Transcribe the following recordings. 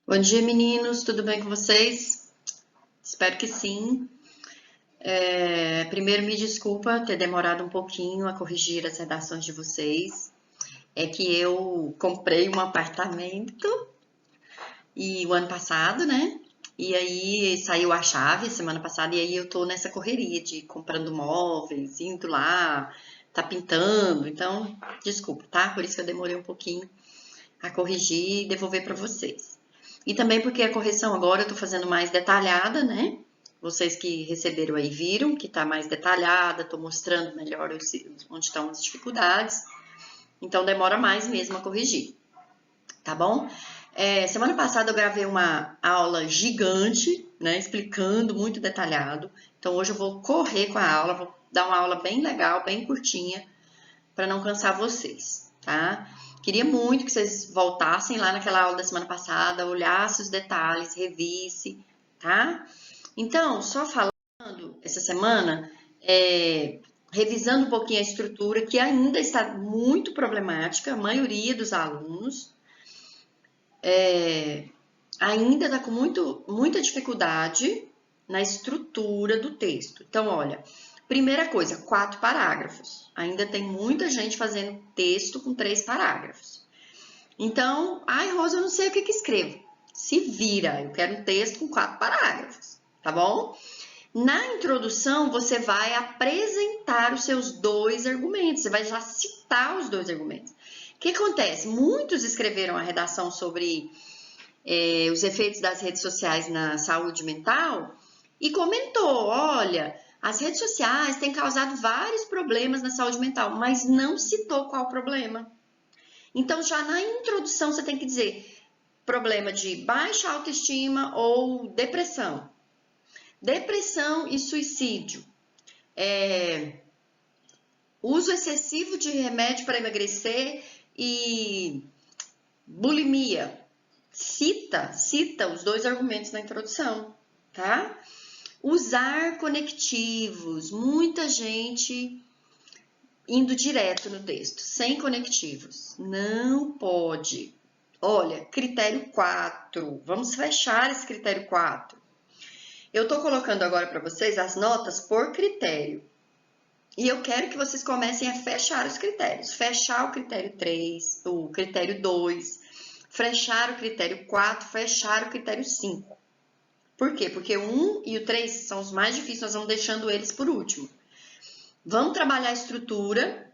Bom dia, meninos. Tudo bem com vocês? Espero que sim. Primeiro, me desculpa ter demorado um pouquinho a corrigir as redações de vocês. É que eu comprei um apartamento e o ano passado, né? E aí saiu a chave semana passada e aí eu tô nessa correria de comprando móveis, indo lá, tá pintando. Então, desculpa, tá? Por isso que eu demorei um pouquinho a corrigir e devolver para vocês. E também porque a correção agora eu tô fazendo mais detalhada, né? Vocês que receberam aí viram que tá mais detalhada, tô mostrando melhor onde estão as dificuldades. Então demora mais mesmo a corrigir, tá bom? Semana passada eu gravei uma aula gigante, né? Explicando muito detalhado. Então hoje eu vou correr com a aula, vou dar uma aula bem legal, bem curtinha, para não cansar vocês, tá? Queria muito que vocês voltassem lá naquela aula da semana passada, olhassem os detalhes, revisse, tá? Então, só falando essa semana, revisando um pouquinho a estrutura, que ainda está muito problemática, a maioria dos alunos ainda está com muita dificuldade na estrutura do texto. Então, olha, primeira coisa, 4 parágrafos. Ainda tem muita gente fazendo texto com 3 parágrafos. Então, ai, Rosa, eu não sei o que escrevo. Se vira, eu quero um texto com 4 parágrafos, tá bom? Na introdução, você vai apresentar os seus 2 argumentos, você vai já citar os 2 argumentos. O que acontece? Muitos escreveram a redação sobre os efeitos das redes sociais na saúde mental e comentou, olha, as redes sociais têm causado vários problemas na saúde mental, mas não citou qual problema. Então, já na introdução, você tem que dizer problema de baixa autoestima ou depressão. Depressão e suicídio. Uso excessivo de remédio para emagrecer e bulimia. Cita os 2 argumentos na introdução, tá? Usar conectivos. Muita gente indo direto no texto, sem conectivos. Não pode. Olha, critério 4. Vamos fechar esse critério 4. Eu tô colocando agora para vocês as notas por critério. E eu quero que vocês comecem a fechar os critérios. Fechar o critério 3, o critério 2, fechar o critério 4, fechar o critério 5. Por quê? Porque o 1 e o 3 são os mais difíceis, nós vamos deixando eles por último. Vamos trabalhar a estrutura,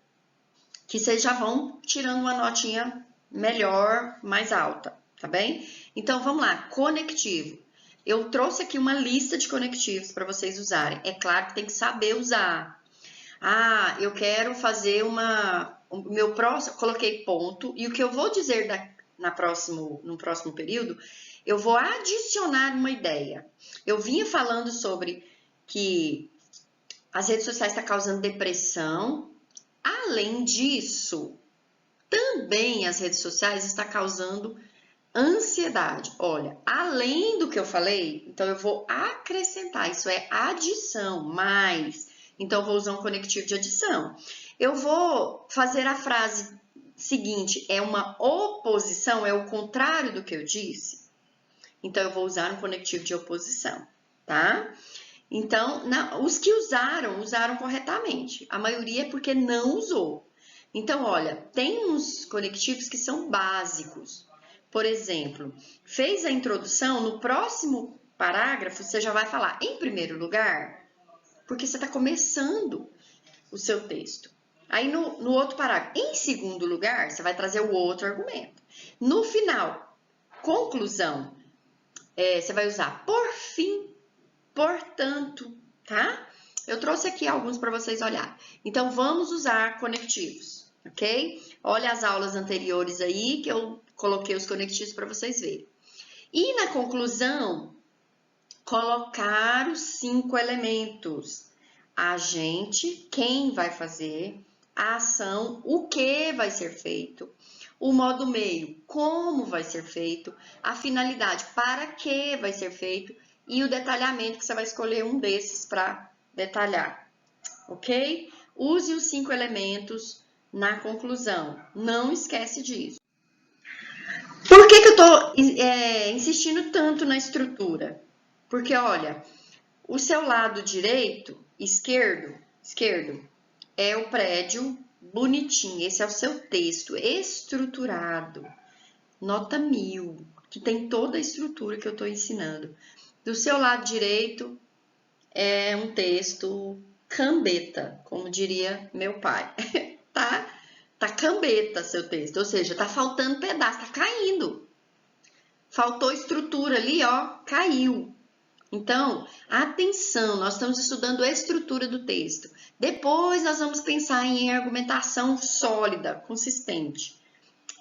que vocês já vão tirando uma notinha melhor, mais alta, tá bem? Então, vamos lá, conectivo. Eu trouxe aqui uma lista de conectivos para vocês usarem. É claro que tem que saber usar. Ah, eu quero fazer o meu próximo, coloquei ponto, e o que eu vou dizer no próximo período, eu vou adicionar uma ideia. Eu vinha falando sobre que as redes sociais estão causando depressão. Além disso, também as redes sociais estão causando ansiedade. Olha, além do que eu falei, então eu vou acrescentar, isso é adição, mais. Então, eu vou usar um conectivo de adição. Eu vou fazer a frase seguinte, é uma oposição, é o contrário do que eu disse. Então, eu vou usar um conectivo de oposição, tá? Então, os que usaram corretamente. A maioria é porque não usou. Então, olha, tem uns conectivos que são básicos. Por exemplo, fez a introdução, no próximo parágrafo você já vai falar, em primeiro lugar, porque você está começando o seu texto. Aí no outro parágrafo, em segundo lugar, você vai trazer o outro argumento. No final, conclusão, você vai usar por fim, portanto, tá? Eu trouxe aqui alguns para vocês olharem. Então, vamos usar conectivos, ok? Olha as aulas anteriores aí que eu coloquei os conectivos para vocês verem. E na conclusão, colocar os 5 elementos. A agente, quem vai fazer, a ação, o que vai ser feito, o modo meio, como vai ser feito, a finalidade, para que vai ser feito e o detalhamento, que você vai escolher um desses para detalhar, ok? Use os 5 elementos na conclusão, não esquece disso. Por que eu estou insistindo mexendo tanto na estrutura? Porque, olha, o seu lado esquerdo, é o prédio bonitinho. Esse é o seu texto estruturado. Nota 1000, que tem toda a estrutura que eu estou ensinando. Do seu lado direito é um texto cambeta, como diria meu pai. Tá cambeta seu texto, ou seja, tá faltando pedaço, tá caindo. Faltou estrutura ali, ó, caiu. Então, atenção, nós estamos estudando a estrutura do texto. Depois nós vamos pensar em argumentação sólida, consistente,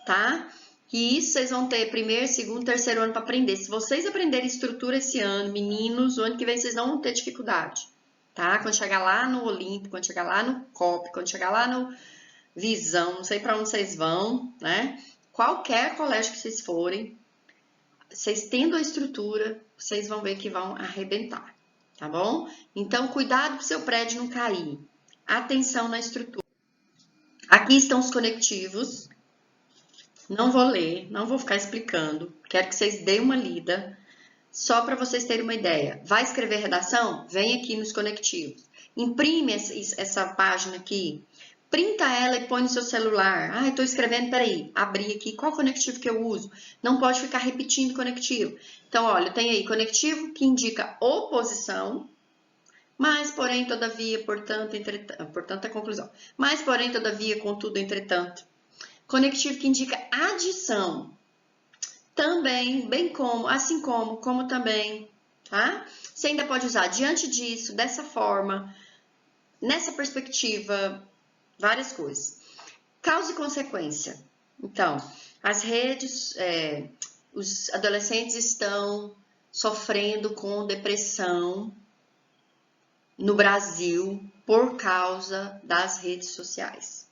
tá? E isso vocês vão ter primeiro, segundo, terceiro ano para aprender. Se vocês aprenderem estrutura esse ano, meninos, o ano que vem vocês não vão ter dificuldade, tá? Quando chegar lá no Olímpico, quando chegar lá no COP, quando chegar lá no Visão, não sei para onde vocês vão, né? Qualquer colégio que vocês forem, vocês tendo a estrutura, vocês vão ver que vão arrebentar, tá bom? Então, cuidado para o seu prédio não cair. Atenção na estrutura. Aqui estão os conectivos. Não vou ler, não vou ficar explicando. Quero que vocês deem uma lida, só para vocês terem uma ideia. Vai escrever redação? Vem aqui nos conectivos. Imprime essa página aqui. Printa ela e põe no seu celular. Ah, estou escrevendo, peraí. Abri aqui. Qual conectivo que eu uso? Não pode ficar repetindo conectivo. Então, olha, tem aí conectivo que indica oposição, mas, porém, todavia, portanto, entretanto. Portanto, a conclusão. Mas, porém, todavia, contudo, entretanto. Conectivo que indica adição. Também, bem como, assim como também, tá? Você ainda pode usar diante disso, dessa forma, nessa perspectiva, várias coisas. Causa e consequência. Então, as redes, os adolescentes estão sofrendo com depressão no Brasil por causa das redes sociais.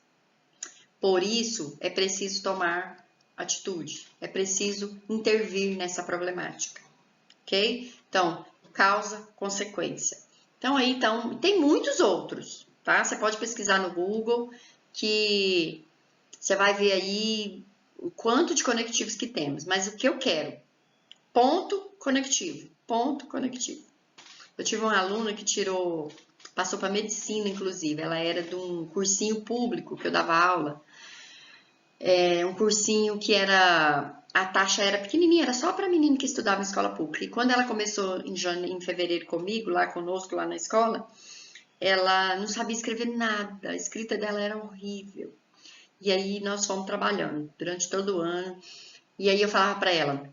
Por isso, é preciso tomar atitude, é preciso intervir nessa problemática, ok? Então, causa, consequência. Então, aí, tem muitos outros, tá? Você pode pesquisar no Google, que você vai ver aí o quanto de conectivos que temos. Mas o que eu quero? Ponto conectivo, ponto conectivo. Eu tive uma aluna que passou para medicina, inclusive. Ela era de um cursinho público que eu dava aula. Um cursinho que a taxa era pequenininha, era só para menino que estudava em escola pública. E quando ela começou em fevereiro comigo, lá conosco, lá na escola, ela não sabia escrever nada, a escrita dela era horrível. E aí nós fomos trabalhando durante todo o ano. E aí eu falava para ela,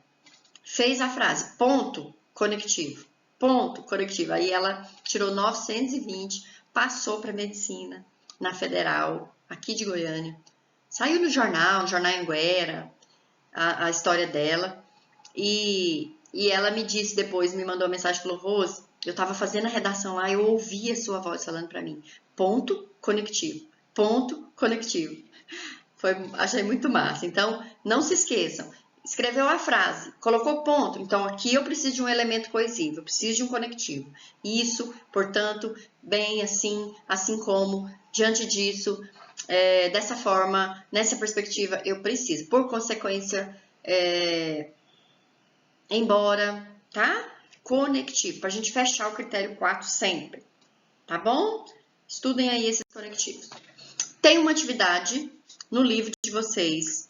fez a frase, ponto conectivo, ponto conectivo. Aí ela tirou 920, passou para medicina na Federal, aqui de Goiânia. Saiu no Jornal Anguera, a história dela. E ela me disse depois, me mandou uma mensagem, falou, Rose, eu estava fazendo a redação lá, eu ouvi a sua voz falando para mim, ponto conectivo, ponto conectivo. Achei muito massa. Então, não se esqueçam, escreveu a frase, colocou ponto, então aqui eu preciso de um elemento coesivo, eu preciso de um conectivo. Isso, portanto, bem assim como, diante disso, dessa forma, nessa perspectiva, eu preciso. Por consequência, embora, tá? Conectivo, para a gente fechar o critério 4 sempre, tá bom? Estudem aí esses conectivos. Tem uma atividade no livro de vocês